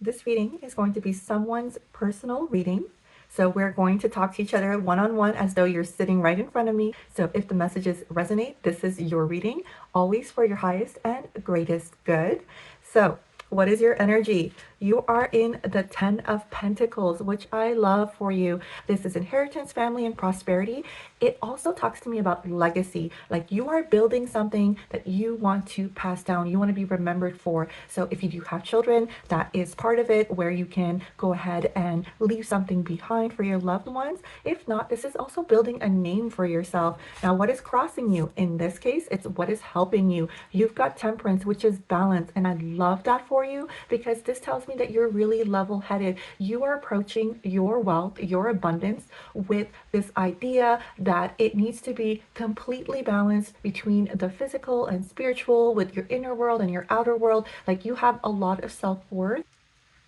This reading is going to be someone's personal reading. So we're going to talk to each other one-on-one as though you're sitting right in front of me. So if the messages resonate, this is your reading, always for your highest and greatest good. So what is your energy? You are in the 10 of Pentacles, which I love for you. This is inheritance, family, and prosperity. It also talks to me about legacy. Like you are building something that you want to pass down, you want to be remembered for. So if you do have children, that is part of it, where you can go ahead and leave something behind for your loved ones. If not, this is also building a name for yourself. Now, what is crossing you? In this case, it's what is helping you. You've got Temperance, which is balance. And I love that for you because this tells me that you're really level headed. You are approaching your wealth, your abundance with this idea that it needs to be completely balanced between the physical and spiritual, with your inner world and your outer world. Like you have a lot of self worth,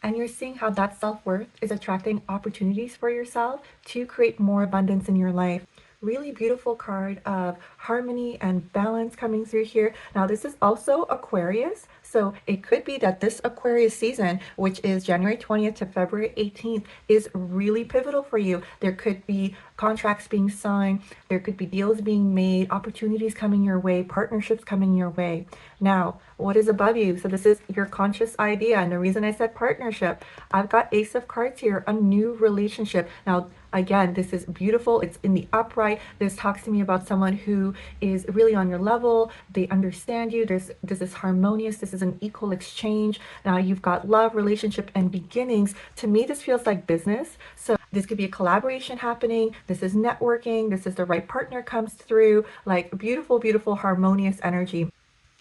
and you're seeing how that self worth is attracting opportunities for yourself to create more abundance in your life. Really beautiful card of harmony and balance coming through here. Now, this is also Aquarius. So it could be that this Aquarius season, which is January 20th to February 18th, is really pivotal for you. There could be contracts being signed, there could be deals being made, opportunities coming your way, partnerships coming your way. Now, what is above you? So this is your conscious idea. And the reason I said partnership, I've got Ace of Cards here, a new relationship. Now, again, this is beautiful. It's in the upright. This talks to me about someone who is really on your level. They understand you. This is harmonious. This is an equal exchange. Now you've got love, relationship, and beginnings. To me, this feels like business. So this could be a collaboration happening. This is networking. This is the right partner comes through. Like beautiful, beautiful, harmonious energy.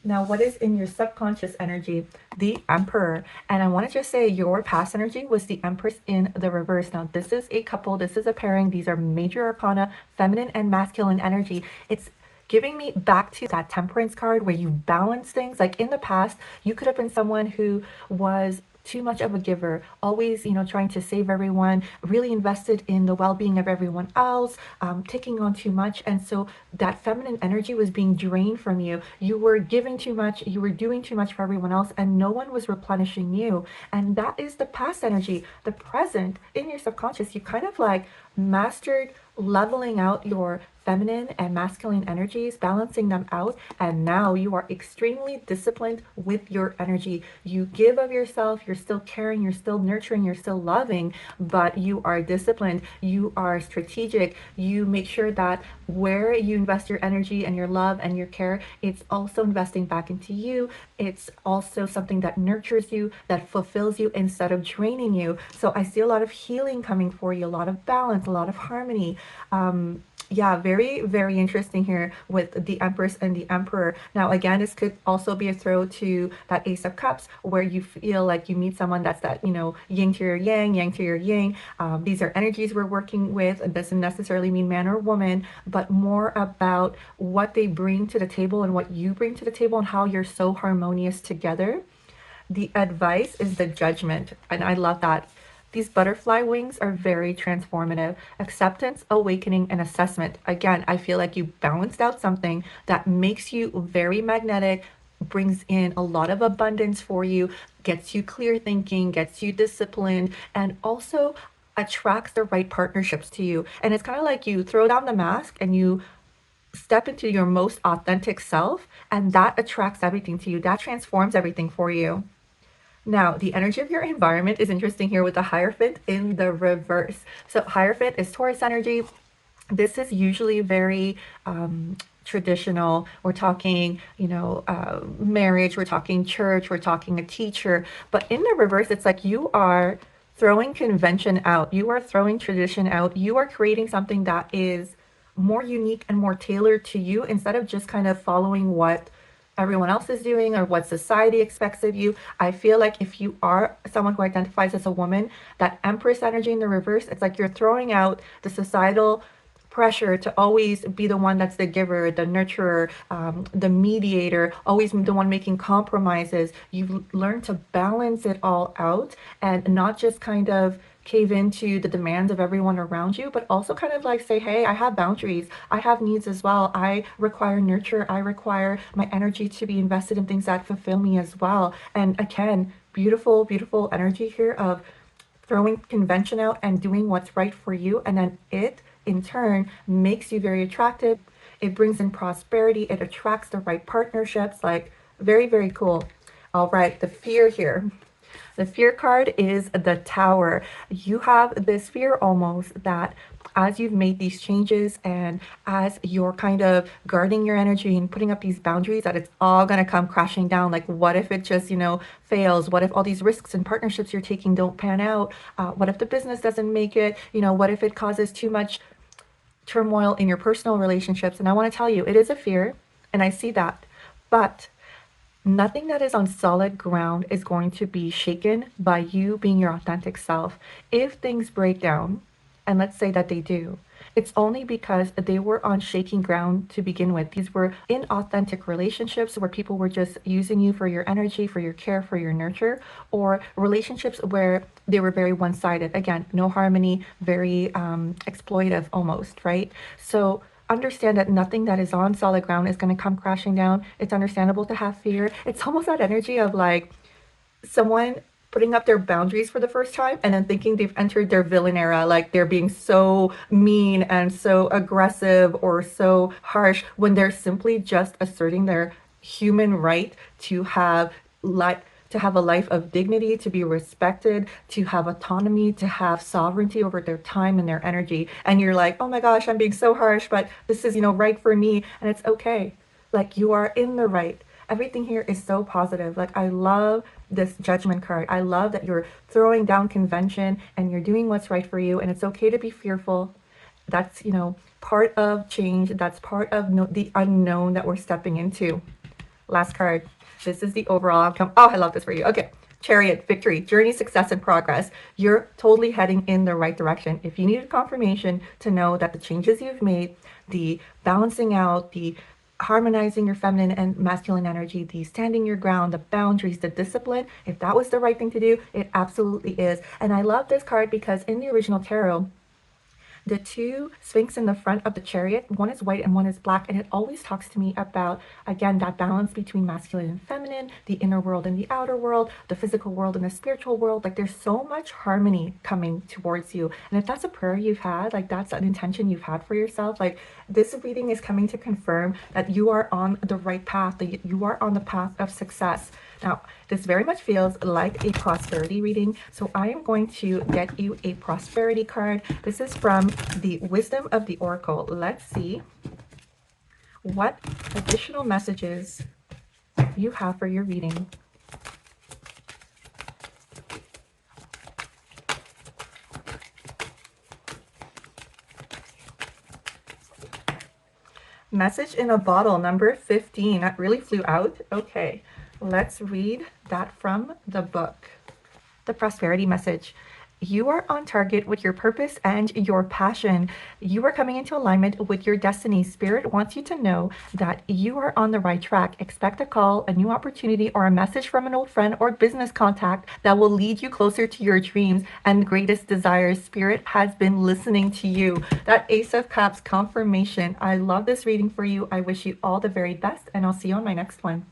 Now, what is in your subconscious energy? The Emperor. And I want to just say your past energy was the Empress in the reverse. Now, this is a couple, this is a pairing. These are major arcana, feminine and masculine energy. It's giving me back to that Temperance card where you balance things. Like in the past, you could have been someone who was too much of a giver, always, trying to save everyone, really invested in the well-being of everyone else, taking on too much. And so that feminine energy was being drained from you. You were giving too much, you were doing too much for everyone else, and no one was replenishing you. And that is the past energy. The present, in your subconscious, you kind of like mastered leveling out your feminine and masculine energies, balancing them out, and now you are extremely disciplined with your energy. You give of yourself, you're still caring, you're still nurturing, you're still loving, but you are disciplined, you are strategic, you make sure that where you invest your energy and your love and your care, it's also investing back into you. It's also something that nurtures you, that fulfills you instead of draining you. So I see a lot of healing coming for you, a lot of balance, a lot of harmony. Yeah, very, very interesting here with the Empress and the Emperor. Now, again, this could also be a throw to that Ace of Cups, where you feel like you meet someone that's that, yin to your yang to your yin. These are energies we're working with. It doesn't necessarily mean man or woman, but more about what they bring to the table and what you bring to the table and how you're so harmonious together. The advice is the Judgment, and I love that. These butterfly wings are very transformative. Acceptance, awakening, and assessment. Again, I feel like you balanced out something that makes you very magnetic, brings in a lot of abundance for you, gets you clear thinking, gets you disciplined, and also attracts the right partnerships to you. And it's kind of like you throw down the mask and you step into your most authentic self, and that attracts everything to you. That transforms everything for you. Now, the energy of your environment is interesting here with the Hierophant in the reverse. So, Hierophant is Taurus energy. This is usually very traditional. We're talking, marriage, we're talking church, we're talking a teacher. But in the reverse, it's like you are throwing convention out, you are throwing tradition out, you are creating something that is more unique and more tailored to you instead of just kind of following what everyone else is doing or what society expects of you. I feel like if you are someone who identifies as a woman, that Empress energy in the reverse, it's like you're throwing out the societal pressure to always be the one that's the giver, the nurturer, the mediator, always the one making compromises. You've learned to balance it all out and not just kind of cave into the demands of everyone around you, but also kind of like say, hey, I have boundaries. I have needs as well. I require nurture. I require my energy to be invested in things that fulfill me as well. And again, beautiful, beautiful energy here of throwing convention out and doing what's right for you. And then it, in turn, makes you very attractive. It brings in prosperity. It attracts the right partnerships. Like, very, very cool. All right, the fear here. The fear card is the Tower. You have this fear almost that as you've made these changes and as you're kind of guarding your energy and putting up these boundaries, that it's all going to come crashing down. Like, what if it just, fails? What if all these risks and partnerships you're taking don't pan out? What if the business doesn't make it? What if it causes too much turmoil in your personal relationships? And I want to tell you, it is a fear, and I see that. But nothing that is on solid ground is going to be shaken by you being your authentic self. If things break down, and let's say that they do, it's only because they were on shaky ground to begin with. These were inauthentic relationships where people were just using you for your energy, for your care, for your nurture, or relationships where they were very one sided. Again, no harmony, very exploitive almost, right? So understand that nothing that is on solid ground is going to come crashing down. It's understandable to have fear. It's almost that energy of like someone putting up their boundaries for the first time and then thinking they've entered their villain era, like they're being so mean and so aggressive or so harsh when they're simply just asserting their human right to have like to have a life of dignity, to be respected, to have autonomy, to have sovereignty over their time and their energy. And you're like, oh my gosh, I'm being so harsh, but this is, right for me. And it's okay. Like, you are in the right. Everything here is so positive. Like, I love this Judgment card. I love that you're throwing down convention and you're doing what's right for you. And it's okay to be fearful. That's, part of change. That's part of the unknown that we're stepping into. Last card. This is the overall outcome. Oh, I love this for you. Okay. Chariot, victory, journey, success, and progress. You're totally heading in the right direction. If you needed confirmation to know that the changes you've made, the balancing out, the harmonizing your feminine and masculine energy, the standing your ground, the boundaries, the discipline, if that was the right thing to do, it absolutely is. And I love this card because in the original tarot, the two sphinx in the front of the chariot, one is white and one is black, and it always talks to me about, again, that balance between masculine and feminine, the inner world and the outer world, the physical world and the spiritual world. Like, there's so much harmony coming towards you. And if that's a prayer you've had, like that's an intention you've had for yourself, like this reading is coming to confirm that you are on the right path, that you are on the path of success. Now, this very much feels like a prosperity reading, so I am going to get you a prosperity card. This is from the Wisdom of the Oracle. Let's see what additional messages you have for your reading. Message in a bottle, number 15. That really flew out. Okay. Let's read that from the book. The prosperity message. You are on target with your purpose and your passion. You are coming into alignment with your destiny. Spirit wants you to know that you are on the right track. Expect a call, a new opportunity, or a message from an old friend or business contact that will lead you closer to your dreams and greatest desires. Spirit has been listening to you. That Ace of Cups confirmation. I love this reading for you. I wish you all the very best, and I'll see you on my next one.